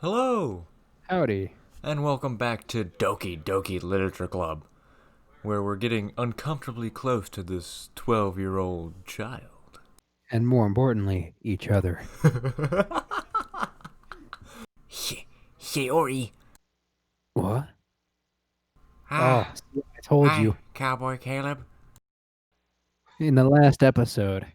Hello, Howdy. and welcome back to Doki Doki Literature Club, where we're getting uncomfortably close to this 12-year-old child. And more importantly, each other. Sayori. What? Oh, Ah, see, I told hi, you. Cowboy Caleb. In the last episode,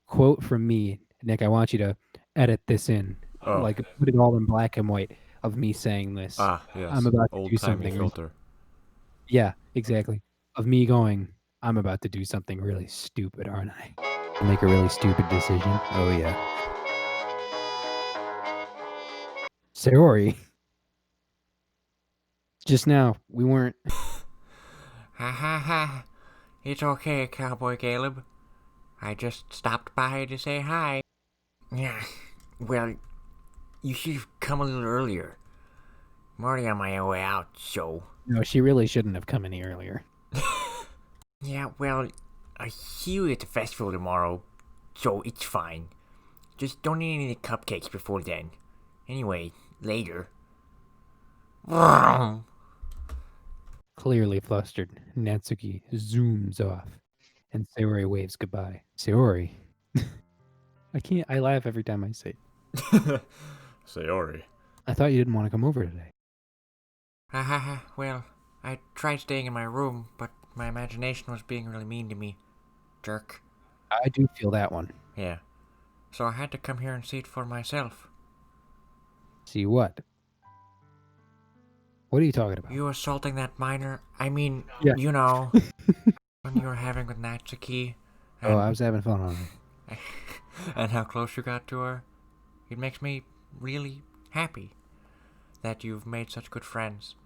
quote from me, Nick, I want you to edit this in. Oh, Like, put it all in black and white of me saying this. I'm yes, about to do old-timey something. filter. Yeah, exactly. Of me going, I'm about to do something really stupid, aren't I? Make a really stupid decision. Oh, yeah. Sayori. Just now, we weren't. Ha ha ha. It's okay, Cowboy Caleb. I just stopped by to say hi. Yeah, well, you should have come a little earlier. I'm already on my way out, so. No, she really shouldn't have come any earlier. Yeah, well, I see you at the festival tomorrow, so it's fine. Just don't eat any cupcakes before then. Anyway, later. Clearly flustered, Natsuki zooms off, and Sayori waves goodbye. Sayori? I laugh every time I say it. Sayori. I thought you didn't want to come over today. Well, I tried staying in my room, but my imagination was being really mean to me. Jerk. I do feel that one. Yeah. So I had to come here and see it for myself. See what? What are you talking about? You assaulting that minor, I mean, Yeah. you know, when you were having with Natsuki. Oh, I was having fun on it. And how close you got to her. It makes me really happy that you've made such good friends.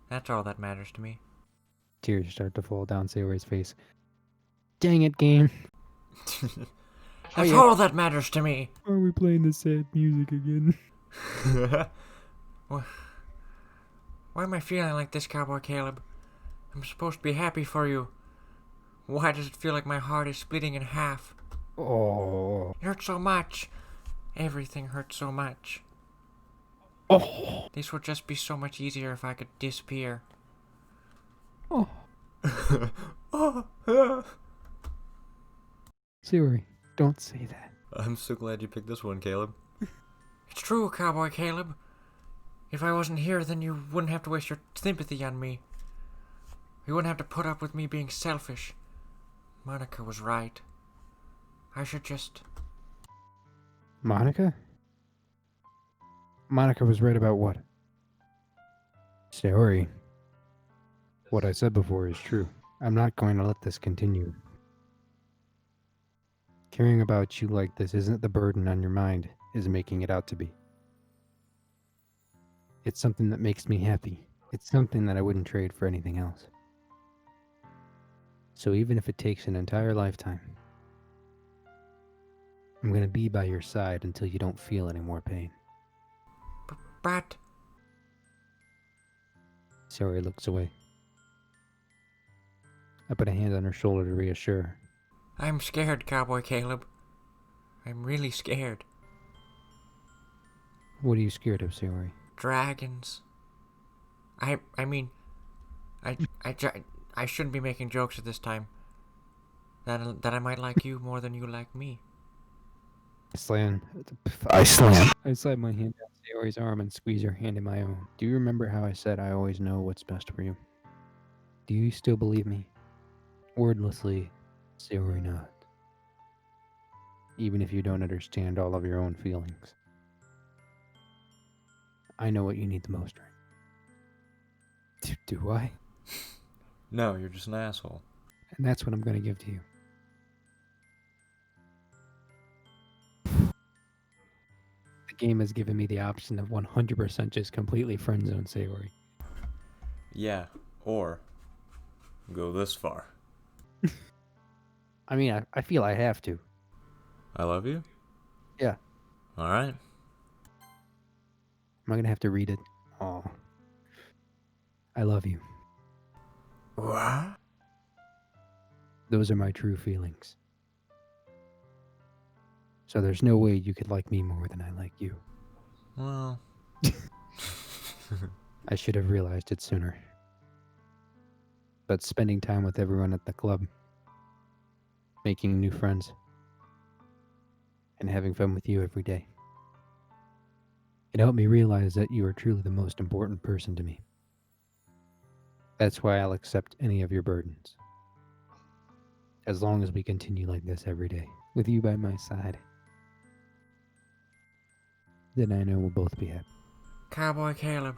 That's all that matters to me. Tears start to fall down Sayori's face. Dang it, game. That's all that matters to me. Are we playing the sad music again? Why am I feeling like this, Cowboy Caleb? I'm supposed to be happy for you. Why does it feel like my heart is splitting in half? Oh. It hurts so much. Everything hurts so much. Oh. This would just be so much easier if I could disappear. Oh. Oh. Sayori, don't say that. I'm so glad you picked this one, Caleb. It's true, Cowboy Caleb. If I wasn't here, then you wouldn't have to waste your sympathy on me. You wouldn't have to put up with me being selfish. Monica was right. I should just... Monica? Monica was right about what? Sayori, what I said before is true. I'm not going to let this continue. Caring about you like this isn't the burden on your mind is making it out to be. It's something that makes me happy. It's something that I wouldn't trade for anything else. So even if it takes an entire lifetime, I'm going to be by your side until you don't feel any more pain. But... Sayori looks away. I put a hand on her shoulder to reassure her. I'm scared, Cowboy Caleb. I'm really scared. What are you scared of, Sayori? Dragons. I mean... I shouldn't be making jokes at this time. That I might like you more than you like me. I slam my hand down Sayori's arm and squeeze her hand in my own. Do you remember how I said I always know what's best for you? Do you still believe me? Wordlessly, Sayori nods. Even if you don't understand all of your own feelings. I know what you need the most, right? Do I? No, you're just an asshole. And that's what I'm going to give to you. The game has given me the option of 100% just completely friendzone Sayori. Yeah, or... go this far. I mean, I feel I have to. I love you? Yeah. Alright. Am I going to have to read it? Oh. I love you. What? Those are my true feelings. So there's no way you could like me more than I like you. Well... I should have realized it sooner. But spending time with everyone at the club, making new friends, and having fun with you every day, it helped me realize that you are truly the most important person to me. That's why I'll accept any of your burdens. As long as we continue like this every day, with you by my side, then I know we'll both be happy. Cowboy Caleb.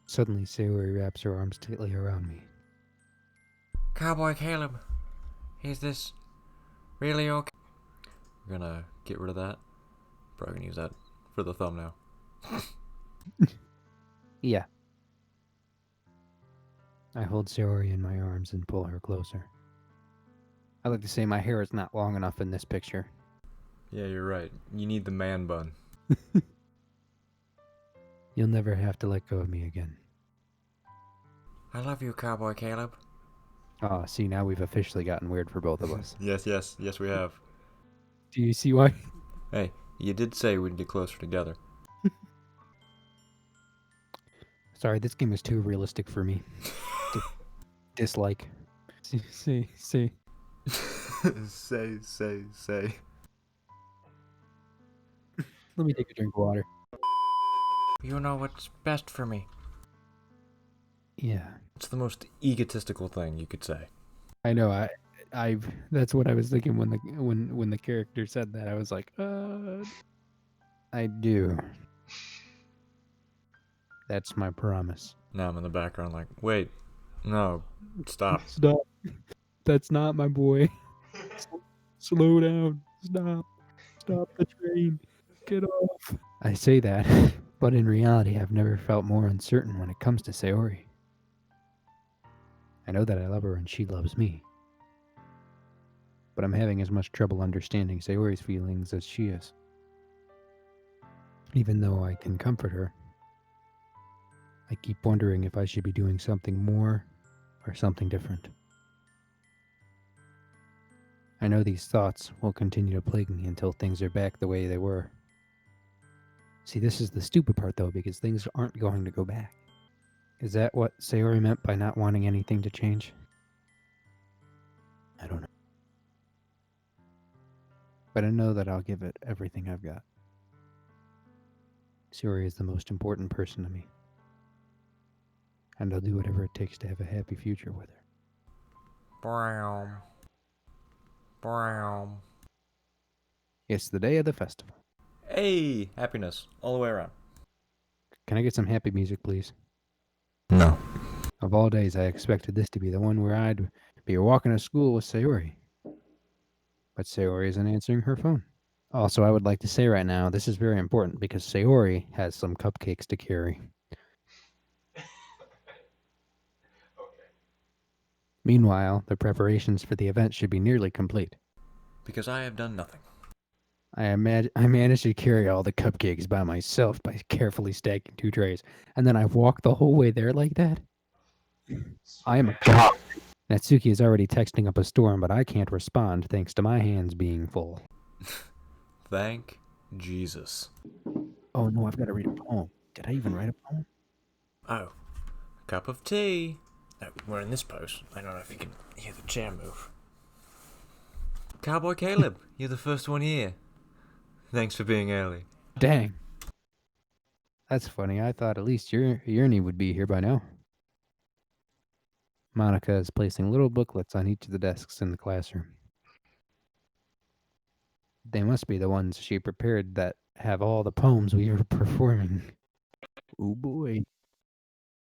Suddenly, Sayori wraps her arms tightly around me. Cowboy Caleb. Is this really okay? We're gonna get rid of that. Probably gonna use that for the thumbnail. Yeah. I hold Sayori in my arms and pull her closer. I like to say my hair is not long enough in this picture. Yeah, you're right. You need the man bun. You'll never have to let go of me again. I love you, Cowboy Caleb. Oh, see, now we've officially gotten weird for both of us. Yes, we have. Do you see why? Hey, you did say we'd get closer together. Sorry, this game is too realistic for me. Dislike. See. Say. Let me take a drink of water. You know what's best for me. Yeah. It's the most egotistical thing you could say. I know. I've. That's what I was thinking when the character said that. I was like, I do. That's my promise. Now I'm in the background like, wait, no, stop. Stop. That's not my boy. Slow down. Stop. Stop the train. Get off. I say that, but in reality, I've never felt more uncertain when it comes to Sayori. I know that I love her and she loves me. But I'm having as much trouble understanding Sayori's feelings as she is. Even though I can comfort her, I keep wondering if I should be doing something more or something different. I know these thoughts will continue to plague me until things are back the way they were. See, this is the stupid part though, because things aren't going to go back. Is that what Sayori meant by not wanting anything to change? I don't know. But I know that I'll give it everything I've got. Sayori is the most important person to me. And I'll do whatever it takes to have a happy future with her. Brown. It's the day of the festival. Hey, happiness all the way around. Can I get some happy music, please? No. Of all days, I expected this to be the one where I'd be walking to school with Sayori. But Sayori isn't answering her phone. Also, I would like to say right now, this is very important because Sayori has some cupcakes to carry. Meanwhile, the preparations for the event should be nearly complete. Because I have done nothing. I managed to carry all the cupcakes by myself by carefully stacking 2 trays, and then I walked the whole way there like that? I am a god. Natsuki is already texting up a storm, but I can't respond thanks to my hands being full. Thank Jesus. Oh no, I've got to read a poem. Did I even write a poem? Oh, cup of tea. Oh, we're in this pose. I don't know if you can hear the chair move. Cowboy Caleb, you're the first one here. Thanks for being early. Dang. That's funny. I thought at least Yerny would be here by now. Monica is placing little booklets on each of the desks in the classroom. They must be the ones she prepared that have all the poems we are performing. Oh boy.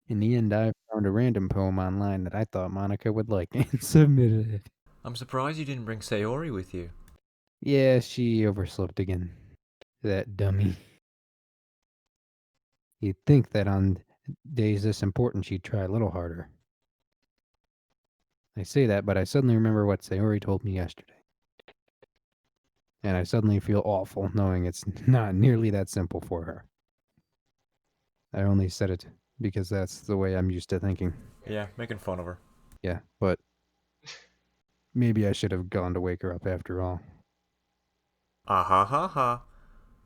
In the end, I found a random poem online that I thought Monica would like and submitted it. I'm surprised you didn't bring Sayori with you. Yeah, she overslept again. That dummy. You'd think that on days this important she'd try a little harder. I say that, but I suddenly remember what Sayori told me yesterday. And I suddenly feel awful knowing it's not nearly that simple for her. I only said it because that's the way I'm used to thinking. Yeah, making fun of her. Yeah, but maybe I should have gone to wake her up after all. Ah ha ha ha.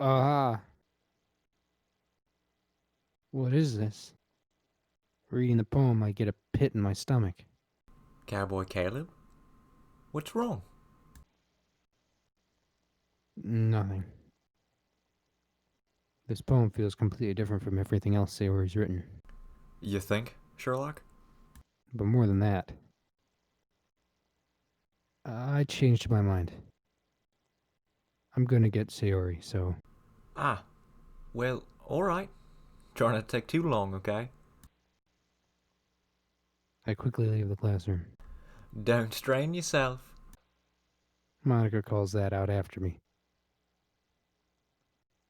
Ah, what is this? Reading the poem, I get a pit in my stomach. Cowboy Caleb? What's wrong? Nothing. This poem feels completely different from everything else Sayori's written. You think, Sherlock? But more than that, I changed my mind. I'm gonna get Sayori, so Ah, well, alright. Trying not to take too long, okay? I quickly leave the classroom. Don't strain yourself. Monica calls that out after me.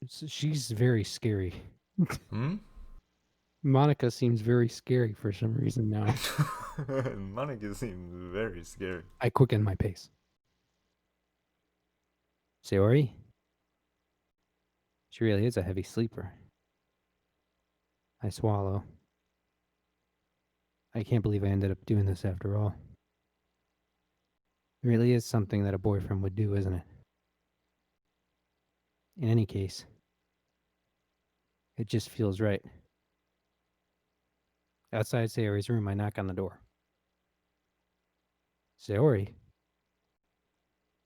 She's very scary. Hmm? Monica seems very scary for some reason now. Monica seems very scary. I quicken my pace. Sayori? She really is a heavy sleeper. I swallow. I can't believe I ended up doing this after all. It really is something that a boyfriend would do, isn't it? In any case, it just feels right. Outside Sayori's room, I knock on the door. Sayori?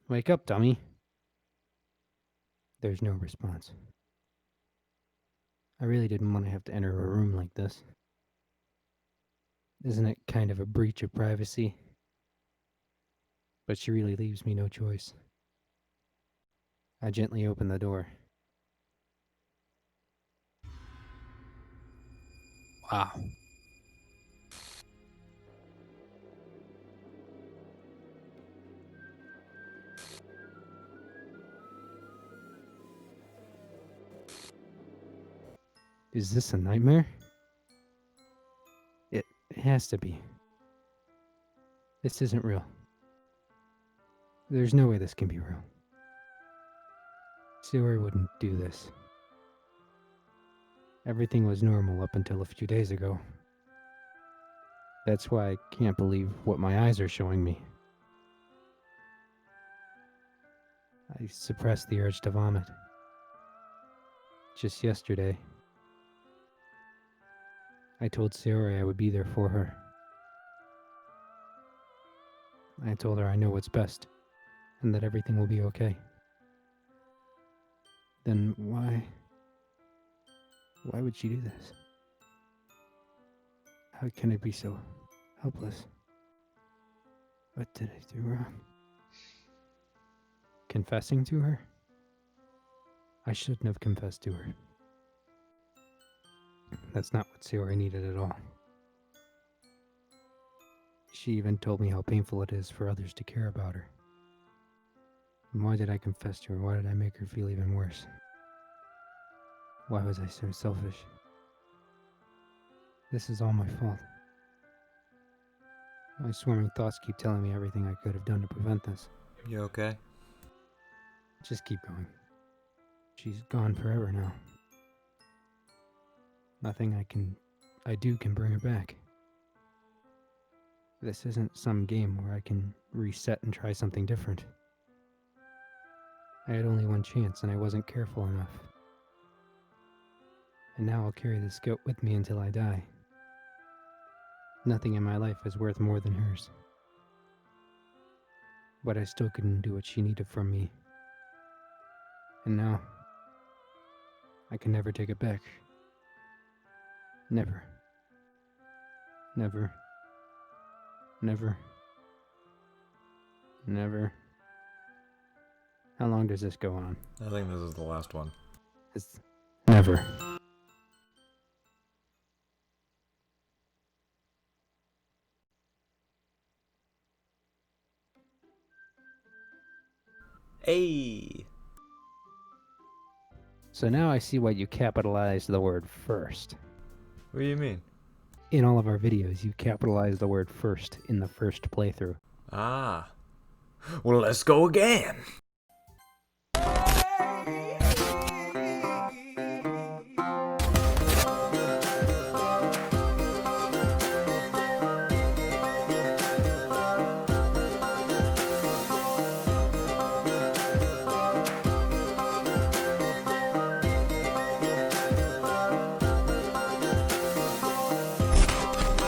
Wake up, dummy. There's no response. I really didn't want to have to enter a room like this. Isn't it kind of a breach of privacy? But she really leaves me no choice. I gently open the door. Wow. Is this a nightmare? It has to be. This isn't real. There's no way this can be real. Sayori wouldn't do this. Everything was normal up until a few days ago. That's why I can't believe what my eyes are showing me. I suppressed the urge to vomit. Just yesterday, I told Sayori I would be there for her. I told her I know what's best, and that everything will be okay. Then why would she do this? How can I be so helpless? What did I do wrong? Confessing to her? I shouldn't have confessed to her. That's not what Sayori needed at all. She even told me how painful it is for others to care about her. And why did I confess to her? Why did I make her feel even worse? Why was I so selfish? This is all my fault. My swarming thoughts keep telling me everything I could have done to prevent this. You okay? Just keep going. She's gone forever now. Nothing I do can bring her back. This isn't some game where I can reset and try something different. I had only one chance and I wasn't careful enough. And now I'll carry this guilt with me until I die. Nothing in my life is worth more than hers. But I still couldn't do what she needed from me. And now, I can never take it back. Never. Never. Never. Never. How long does this go on? I think this is the last one. It's never. Hey! So now I see why you capitalized the word first. What do you mean? In all of our videos, you capitalize the word first in the first playthrough. Ah. Well, let's go again!